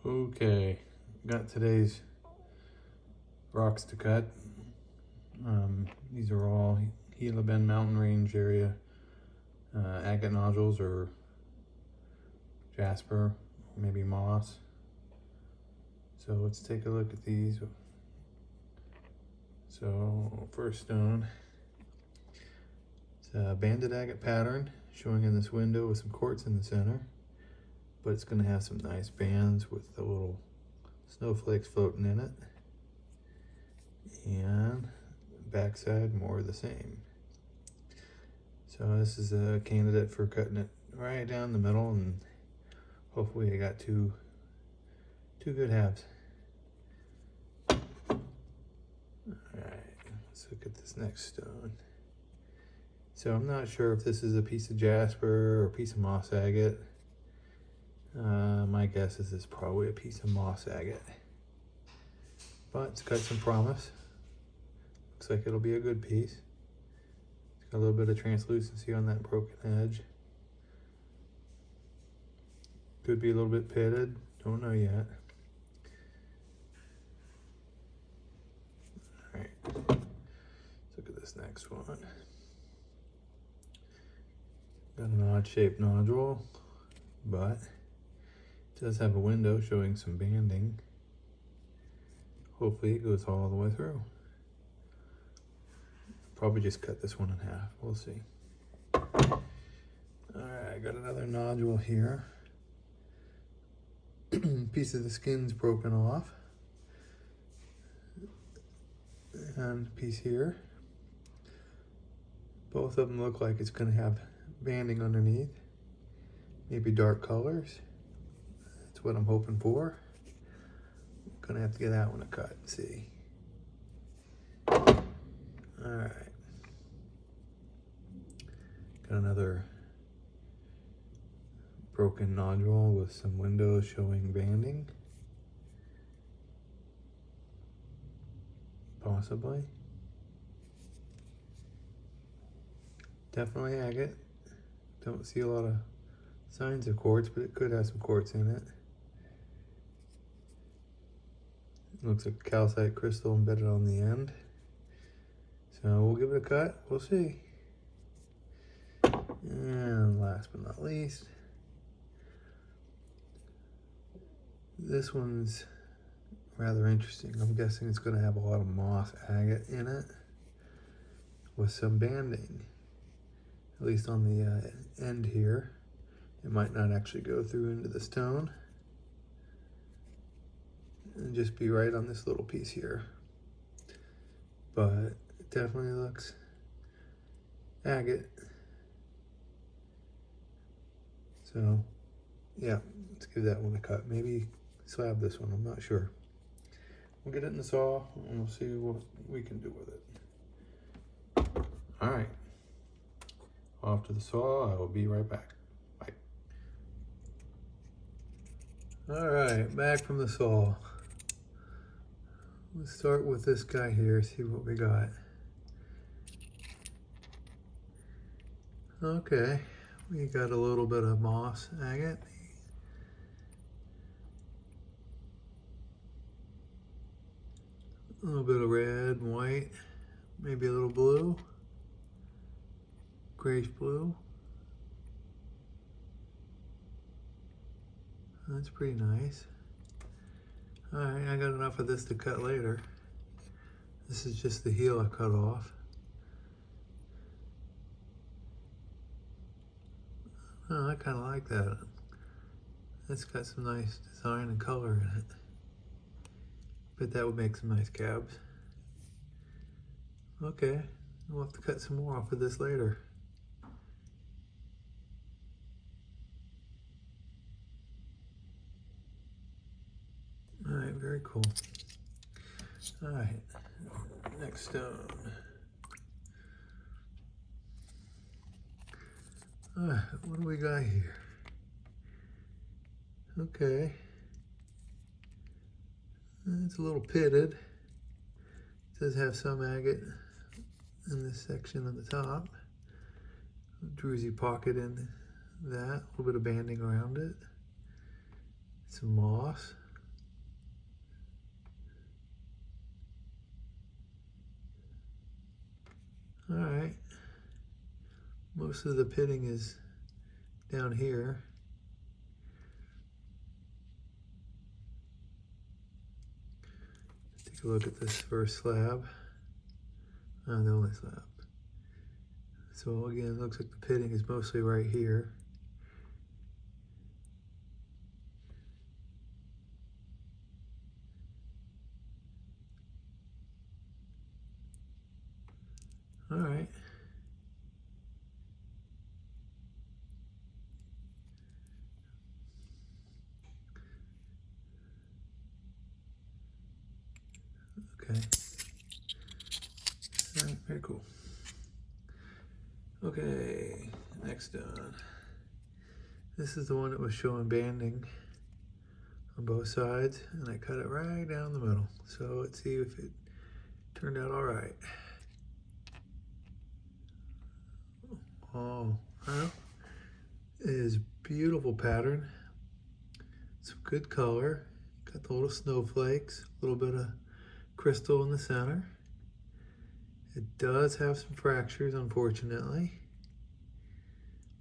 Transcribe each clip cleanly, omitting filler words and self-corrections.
Okay, got today's rocks to cut. These are all Gila Bend Mountain Range area agate nodules or jasper, maybe moss. So let's take a look at these. So first stone, it's a banded agate pattern showing in this window with some quartz in the center, but it's going to have some nice bands with the little snowflakes floating in it, and backside more of the same. So this is a candidate for cutting it right down the middle, and hopefully I got two good halves. Alright, let's look at this next stone. So I'm not sure if this is a piece of jasper or a piece of moss agate. My guess is it's probably a piece of moss agate, but it's got some promise. Looks like it'll be a good piece. It's got a little bit of translucency on that broken edge. Could be a little bit pitted, don't know yet. Alright, let's look at this next one. Got an odd shaped nodule, but it does have a window showing some banding. Hopefully it goes all the way through. Probably just cut this one in half, we'll see. Alright, I got another nodule here. Piece of the skin's broken off. And a piece here. Both of them look like it's going to have banding underneath. Maybe dark colors. That's what I'm hoping for. I'm gonna have to get that one a cut and see. Alright. Got another broken nodule with some windows showing banding. Possibly. Definitely agate. Don't see a lot of signs of quartz, but it could have some quartz in it. Looks like a calcite crystal embedded on the end. So we'll give it a cut, we'll see. And last but not least, this one's rather interesting. I'm guessing it's going to have a lot of moss agate in it with some banding, at least on the end here. It might not actually go through into the stone and just be right on this little piece here, but it definitely looks agate. So yeah, let's give that one a cut. Maybe slab this one, I'm not sure. We'll get it in the saw and we'll see what we can do with it. All right, off to the saw. I will be right back. Bye. All right, back from the saw. Let's start with this guy here, see what we got. Okay, we got a little bit of moss agate. A little bit of red and white, maybe a little blue, grayish blue. That's pretty nice. All right, I got enough of this to cut later. This is just the heel I cut off. Oh, I kind of like that. That's got some nice design and color in it. Bet that would make some nice cabs. Okay, we'll have to cut some more off of this later. All right, very cool. All right, next stone. All right, what do we got here? Okay. It's a little pitted. It does have some agate in this section at the top. A druzy pocket in that, a little bit of banding around it. Some moss. All right. Most of the pitting is down here. Take a look at this first slab. The only slab. So again, it looks like the pitting is mostly right here. All right. Okay. All right, very cool. Okay, next done. This is the one that was showing banding on both sides, and I cut it right down the middle. So let's see if it turned out all right. Oh, well, it is beautiful pattern. Some good color. Got the little snowflakes, a little bit of crystal in the center. It does have some fractures, unfortunately.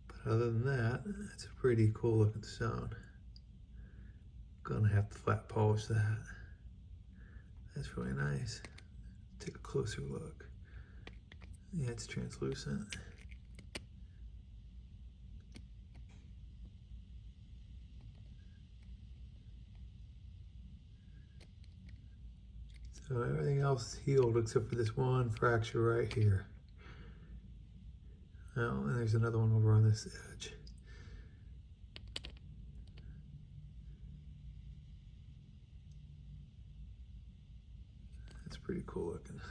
But other than that, it's a pretty cool looking stone. Gonna have to flat polish that. That's really nice. Take a closer look. Yeah, it's translucent. So everything else is healed except for this one fracture right here. Oh, and there's another one over on this edge. That's pretty cool looking.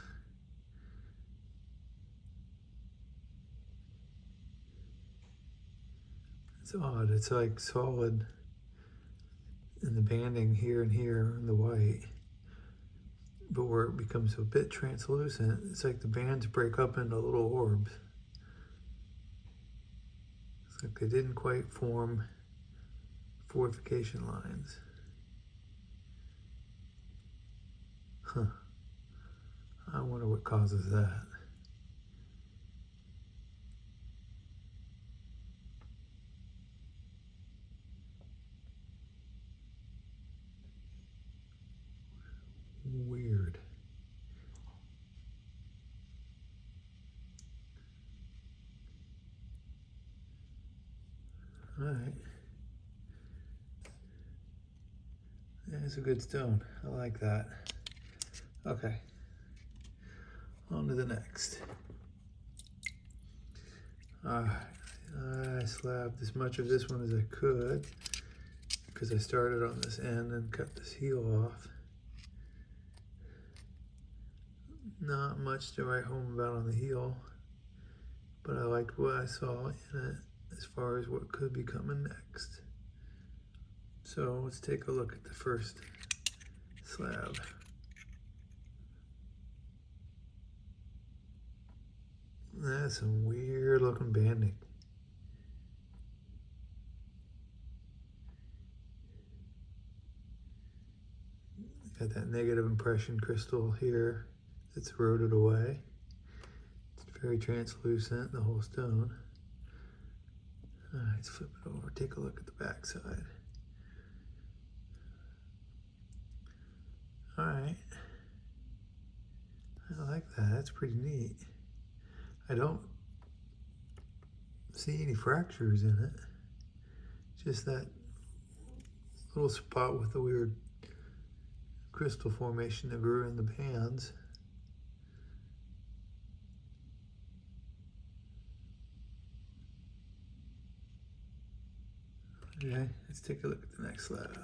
It's odd, it's like solid in the banding here and here in the white. But where it becomes a bit translucent, it's like the bands break up into little orbs. It's like they didn't quite form fortification lines. Huh. I wonder what causes that. Weird. All right. Yeah, it's a good stone. I like that. Okay. On to the next. All right. I slabbed as much of this one as I could because I started on this end and cut this heel off. Not much to write home about on the heel, but I liked what I saw in it as far as what could be coming next. So let's take a look at the first slab. That's some weird looking banding. Got that negative impression crystal here that's eroded away. It's very translucent, the whole stone. All right, let's flip it over, take a look at the back side. All right, I like that, that's pretty neat. I don't see any fractures in it. Just that little spot with the weird crystal formation that grew in the bands. Okay, let's take a look at the next slab.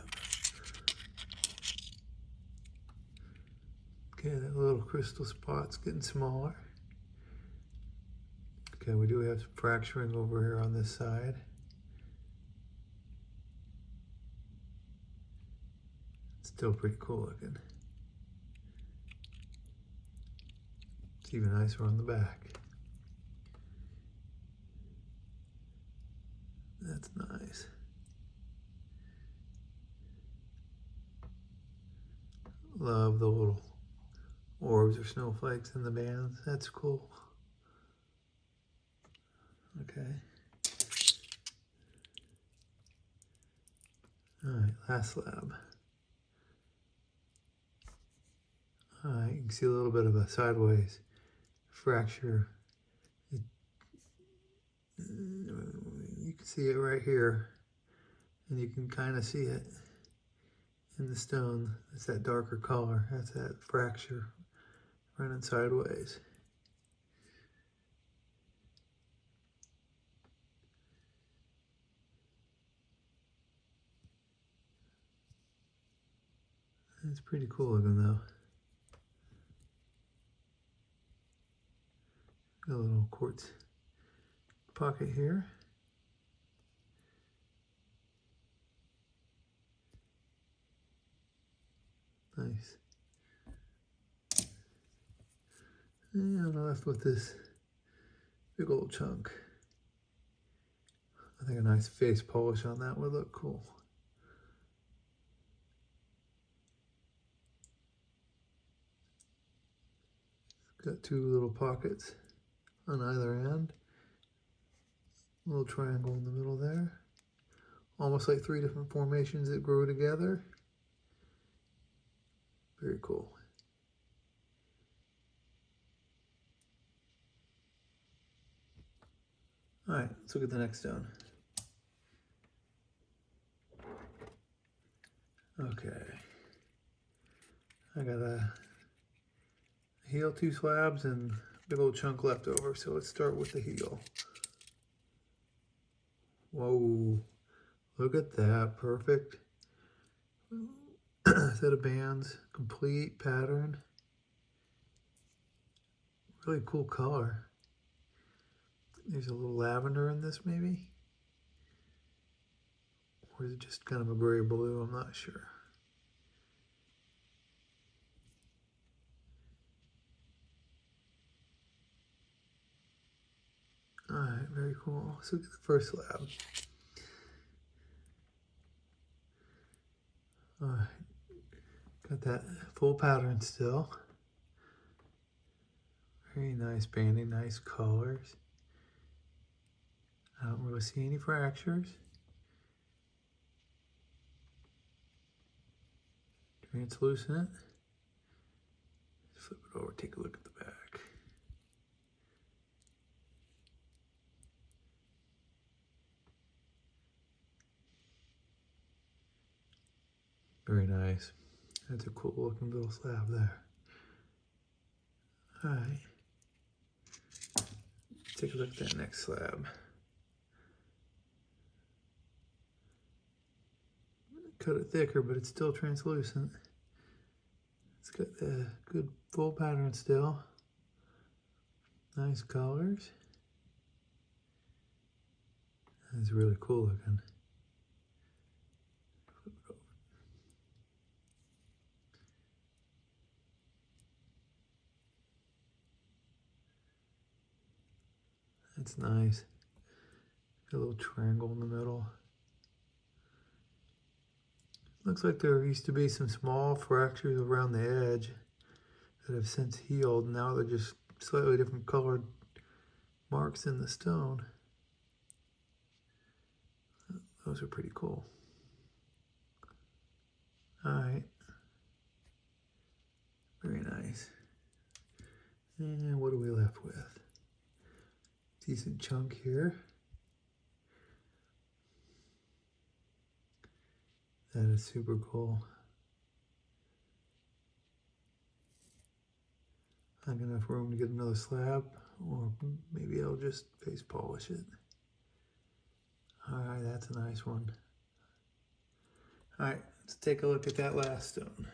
Okay, that little crystal spot's getting smaller. Okay, we do have some fracturing over here on this side. Still pretty cool looking. It's even nicer on the back. That's nice. Love the little orbs or snowflakes in the bands. That's cool. Okay. All right, last slab. All right, you can see a little bit of a sideways fracture. You can see it right here, and you can kind of see it in the stone. It's that darker color. That's that fracture running sideways. It's pretty cool looking though. Got a little quartz pocket here. Nice. And I'm left with this big old chunk. I think a nice face polish on that would look cool. Got two little pockets on either end. A little triangle in the middle there. Almost like three different formations that grow together. Very cool. All right, let's look at the next stone. Okay. I got a heel, 2 slabs, and a big old chunk left over. So let's start with the heel. Whoa, look at that, perfect. Set of bands, complete pattern. Really cool color. There's a little lavender in this maybe. Or is it just kind of a gray blue? I'm not sure. All right, very cool. Let's look at the first slab. All right, got that full pattern still. Very nice banding, nice colors. I don't really see any fractures. Translucent. Flip it over, take a look at the back. Very nice. That's a cool looking little slab there. All right. Take a look at that next slab. Cut it thicker, but it's still translucent. It's got the good full pattern still. Nice colors. That's really cool looking. Flip it over. That's nice. Got a little triangle in the middle. Looks like there used to be some small fractures around the edge that have since healed. Now they're just slightly different colored marks in the stone. Those are pretty cool. All right. Very nice. And what are we left with? Decent chunk here. That is super cool. I have enough room to get another slab, or maybe I'll just face polish it. All right, that's a nice one. All right, let's take a look at that last stone.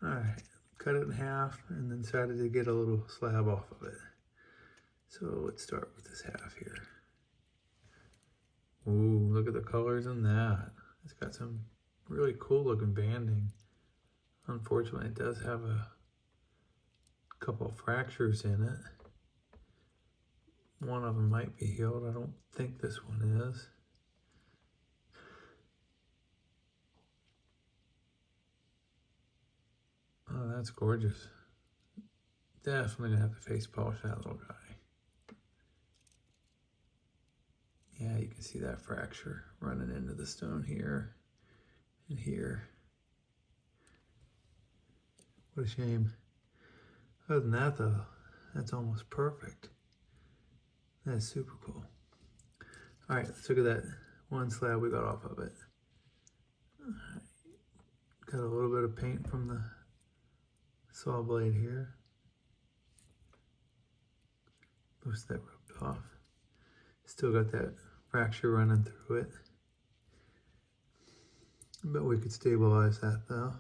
All right, cut it in half and then decided to get a little slab off of it. So let's start with this half here. Ooh, look at the colors in that. It's got some really cool looking banding. Unfortunately, it does have a couple of fractures in it. One of them might be healed. I don't think this one is. Oh, that's gorgeous. definitely gonna have to face polish that little guy. Yeah, you can see that fracture running into the stone here and here. What a shame. Other than that though, that's almost perfect. That's super cool. All right, let's look at that one slab we got off of it. All right. Got a little bit of paint from the saw blade here. Most of that rubbed off. Still got that fracture running through it. But we could stabilize that though.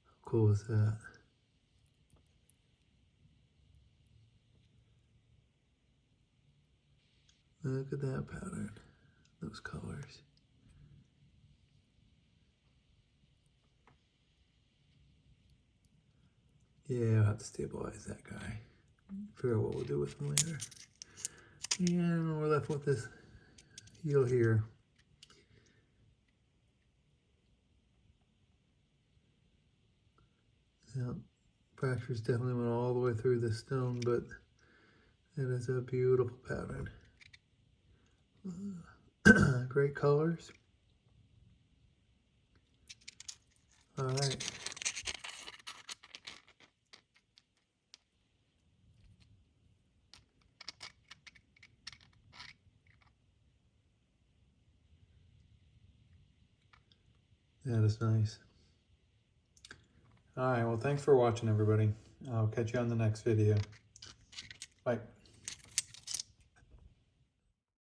How cool is that? Look at that pattern, those colors. Yeah, I'll have to stabilize that guy. Figure out what we'll do with him later. And we're left with this heel here. Yep, fractures definitely went all the way through the stone, but it is a beautiful pattern. Great colors. All right. That is nice. All right, well, thanks for watching, everybody. I'll catch you on the next video. Bye.